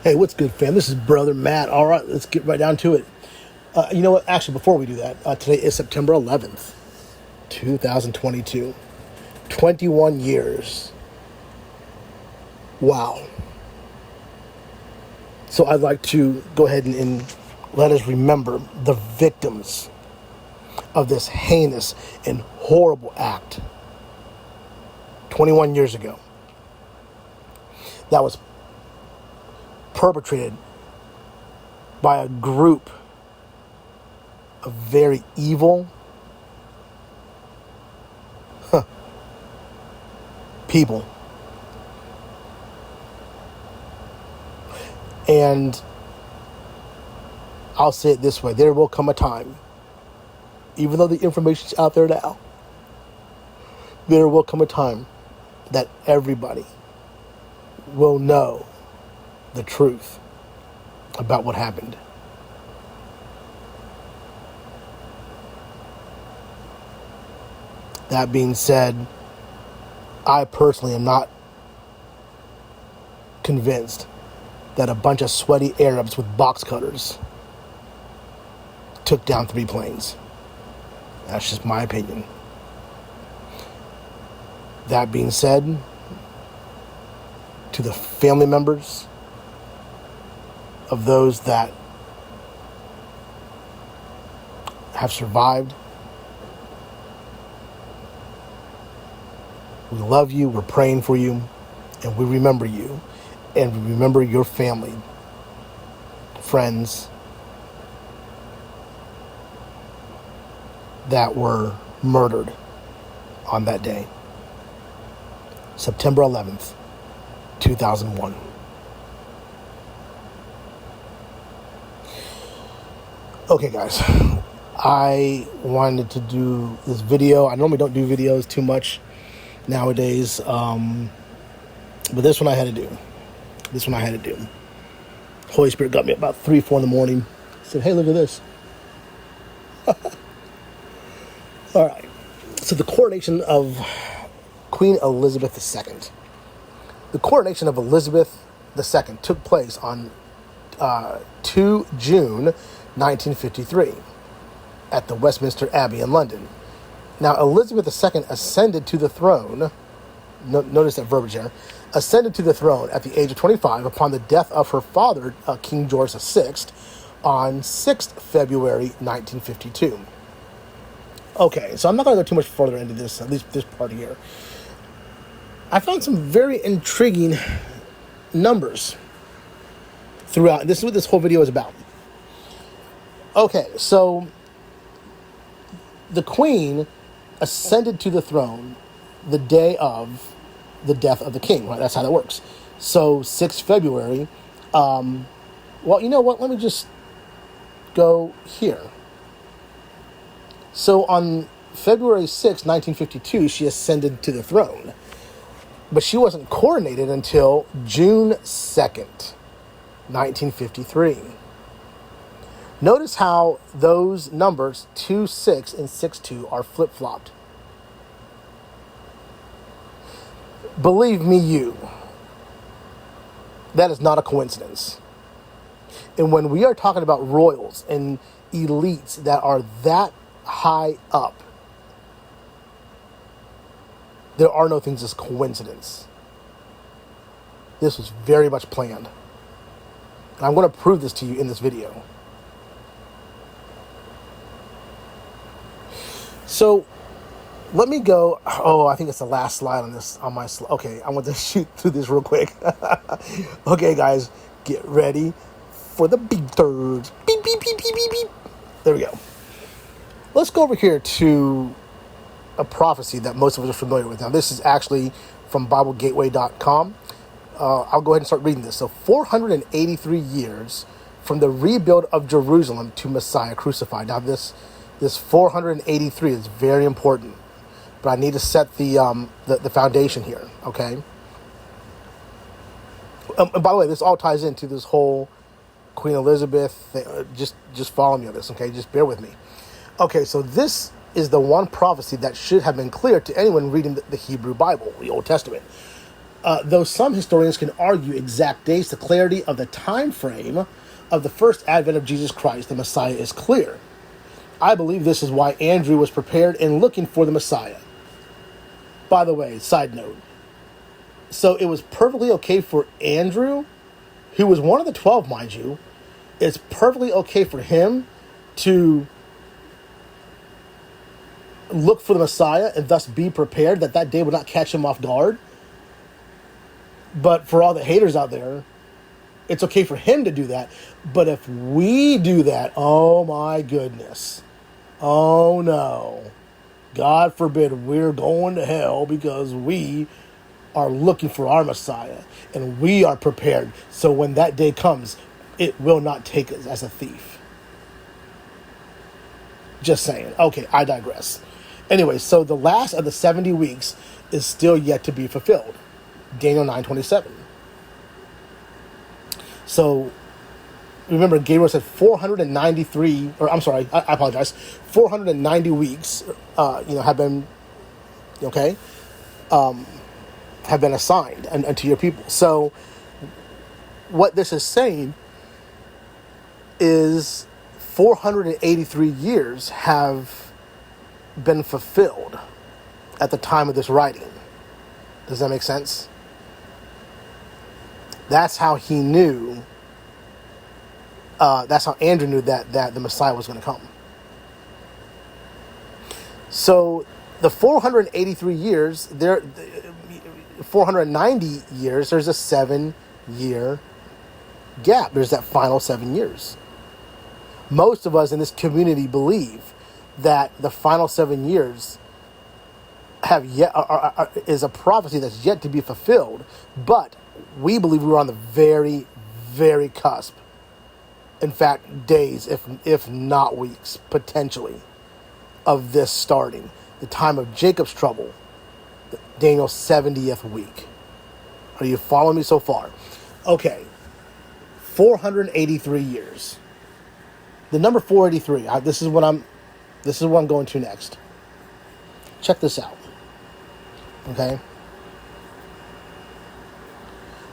Hey, what's good, fam? This is Brother Matt. All right, let's get right down to it. You know what? Actually, before we do that, today is September 11th, 2022. 21 years. Wow. So I'd like to go ahead and let us remember the victims of this heinous and horrible act 21 years ago that was perpetrated by a group of very evil people. And I'll say it this way, there will come a time, even though the information's out there now, there will come a time that everybody will know the truth about what happened. That being said, I personally am not convinced that a bunch of sweaty Arabs with box cutters took down 3 planes. That's just my opinion. That being said, to the family members of those that have survived, we love you, we're praying for you, and we remember you, and we remember your family, friends that were murdered on that day, September 11th, 2001. Okay, guys, I wanted to do this video. I normally don't do videos too much nowadays, but this one I had to do. Holy Spirit got me about 3, 4 in the morning. Said, hey, look at this. All right. So the coronation of Queen Elizabeth II. The coronation of Elizabeth II took place on 2 June 1953 at the Westminster Abbey in London. Now, Elizabeth II ascended to the throne, notice that verbiage here, ascended to the throne at the age of 25 upon the death of her father, King George VI, on 6th February 1952. Okay, so I'm not going to go too much further into this, at least this part here. I found some very intriguing numbers throughout. This is what this whole video is about. Okay, so the Queen ascended to the throne the day of the death of the king, right? That's how that works. So 6th February, well, you know what? Let me just go here. So on February 6, 1952, she ascended to the throne. But she wasn't coronated until June 2nd, 1953. Notice how those numbers 2-6 and 6-2 are flip-flopped. Believe me, that is not a coincidence. And when we are talking about royals and elites that are that high up, there are no things as coincidence. This was very much planned. And I'm going to prove this to you in this video. So, let me go. Oh, I think it's the last slide on my slide. Okay, I want to shoot through this real quick. Okay, guys, get ready for the beepers. Beep, beep, beep, beep, beep, beep. There we go. Let's go over here to a prophecy that most of us are familiar with. Now, this is actually from BibleGateway.com. I'll go ahead and start reading this. So, 483 years from the rebuild of Jerusalem to Messiah crucified. Now, this 483 is very important, but I need to set the foundation here, okay? And by the way, this all ties into this whole Queen Elizabeth thing. Just follow me on this, okay? Just bear with me. Okay, so this is the one prophecy that should have been clear to anyone reading the Hebrew Bible, the Old Testament. Though some historians can argue exact dates, the clarity of the time frame of the first advent of Jesus Christ, the Messiah, is clear. I believe this is why Andrew was prepared and looking for the Messiah. By the way, side note. So it was perfectly okay for Andrew, who was one of the 12, mind you, it's perfectly okay for him to look for the Messiah and thus be prepared that day would not catch him off guard. But for all the haters out there, it's okay for him to do that. But if we do that, oh my goodness. Oh no. God forbid we're going to hell because we are looking for our Messiah and we are prepared. So when that day comes, it will not take us as a thief. Just saying. Okay, I digress. Anyway, so the last of the 70 weeks is still yet to be fulfilled. Daniel 9:27. So remember, Gabriel said 493, or I'm sorry, I apologize, 490 weeks, have been, okay, have been assigned unto your people. So what this is saying is 483 years have been fulfilled at the time of this writing. Does that make sense? That's how he knew. That's how Andrew knew that the Messiah was going to come. So the 483 years, 490 years, there's a 7-year gap. There's that final 7 years. Most of us in this community believe that the final 7 years is a prophecy that's yet to be fulfilled, but we believe we're on the very, very cusp. In fact, days, if not weeks, potentially, of this starting. The time of Jacob's trouble, Daniel's 70th week. Are you following me so far? Okay, 483 years. The number 483. This is what I'm going to next. Check this out. Okay.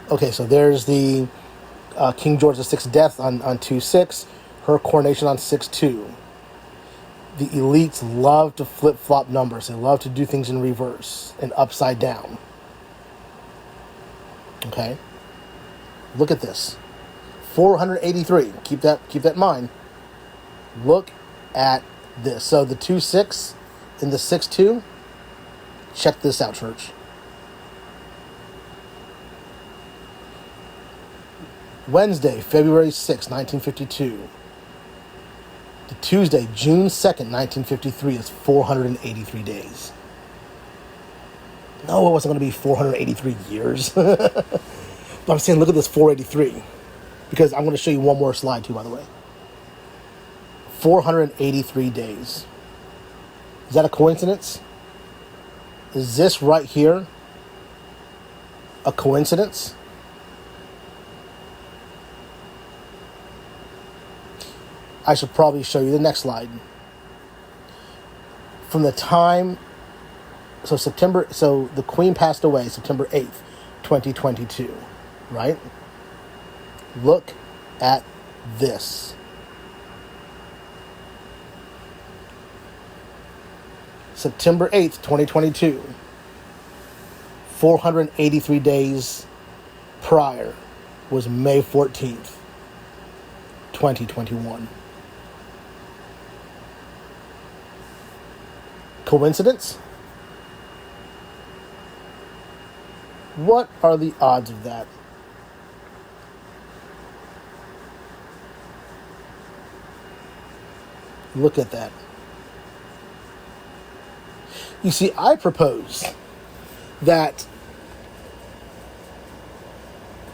Okay, so there's the King George VI's death on 2/6, her coronation on 6/2. The elites love to flip-flop numbers. They love to do things in reverse and upside down. Okay? Look at this. 483. Keep that in mind. Look at this. So the 2/6 and the 6/2. Check this out, church. Wednesday, February 6, 1952. To Tuesday, June 2nd, 1953 is 483 days. No, it wasn't going to be 483 years. But I'm saying, look at this 483. Because I'm going to show you one more slide too, by the way. 483 days. Is that a coincidence? Is this right here a coincidence? I should probably show you the next slide. From the time, so the Queen passed away September 8th, 2022, right? Look at this. September 8th, 2022. 483 days prior was May 14th, 2021. Coincidence? What are the odds of that? Look at that. You see, I propose that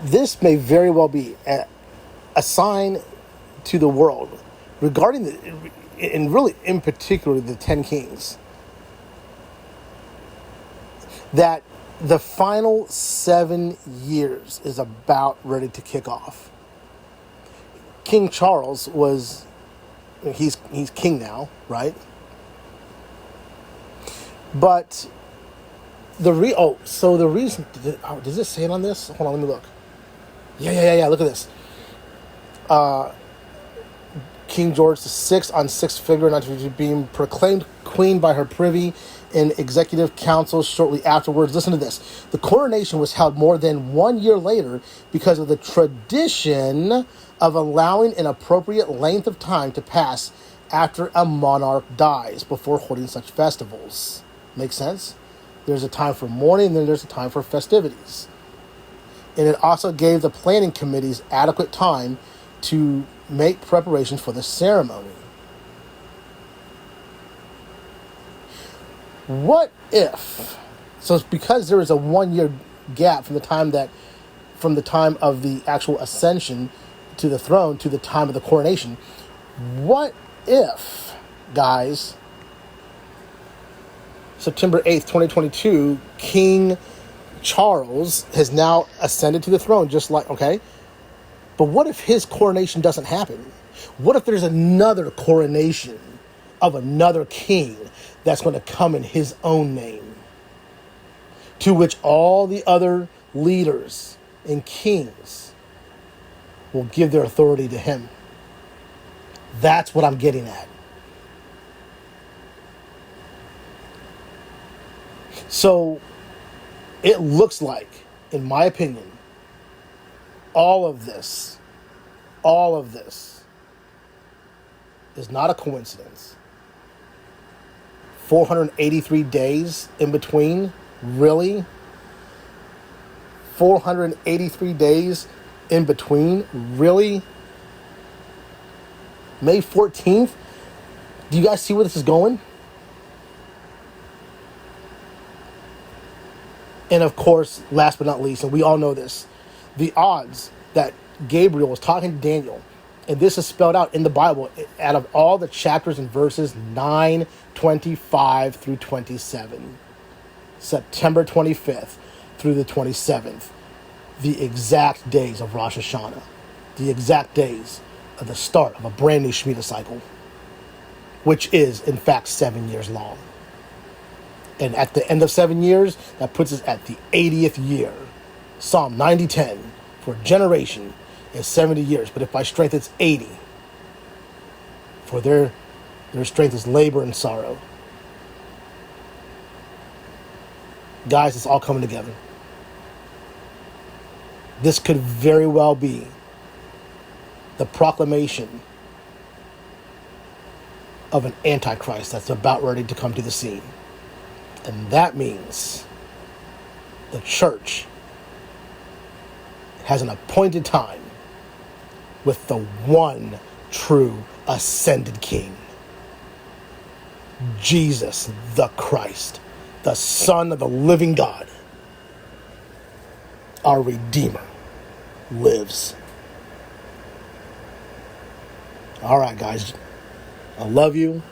this may very well be a sign to the world regarding and really in particular the 10 kings, that the final 7 years is about ready to kick off. King Charles he's king now, right? But So the reason, does it say it on this? Hold on, let me look. Yeah. Look at this. King George VI on 6th February 1950 being proclaimed queen by her privy and executive council shortly afterwards. Listen to this. The coronation was held more than 1 year later because of the tradition of allowing an appropriate length of time to pass after a monarch dies before holding such festivals. Make sense? There's a time for mourning, and then there's a time for festivities. And it also gave the planning committees adequate time to make preparations for the ceremony. What if, so it's because there is a 1 year gap from the time of the actual ascension to the throne to the time of the coronation. What if, guys, September 8th, 2022, King Charles has now ascended to the throne, just like, okay, but what if his coronation doesn't happen? What if there's another coronation of another king that's going to come in his own name, to which all the other leaders and kings will give their authority to him? That's what I'm getting at. So it looks like, in my opinion, all of this is not a coincidence. 483 days in between? Really? 483 days in between? Really? May 14th? Do you guys see where this is going? And of course, last but not least, and we all know this, the odds that Gabriel was talking to Daniel, and this is spelled out in the Bible, out of all the chapters and verses, 9, 25 through 27. September 25th through the 27th. The exact days of Rosh Hashanah. The exact days of the start of a brand new Shemitah cycle, which is, in fact, 7 years long. And at the end of 7 years, that puts us at the 80th year. Psalm 90:10, for a generation is 70 years, but if by strength it's 80. For their strength is labor and sorrow. Guys, it's all coming together. This could very well be the proclamation of an antichrist that's about ready to come to the scene. And that means the church has an appointed time with the one true ascended King, Jesus the Christ, the Son of the living God. Our Redeemer lives. All right, guys. I love you.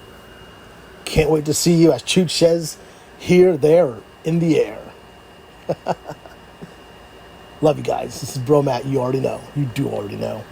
Can't wait to see you, as Chooch says, here, there, or in the air. Love you guys. This is Bro Matt. You already know. You do already know.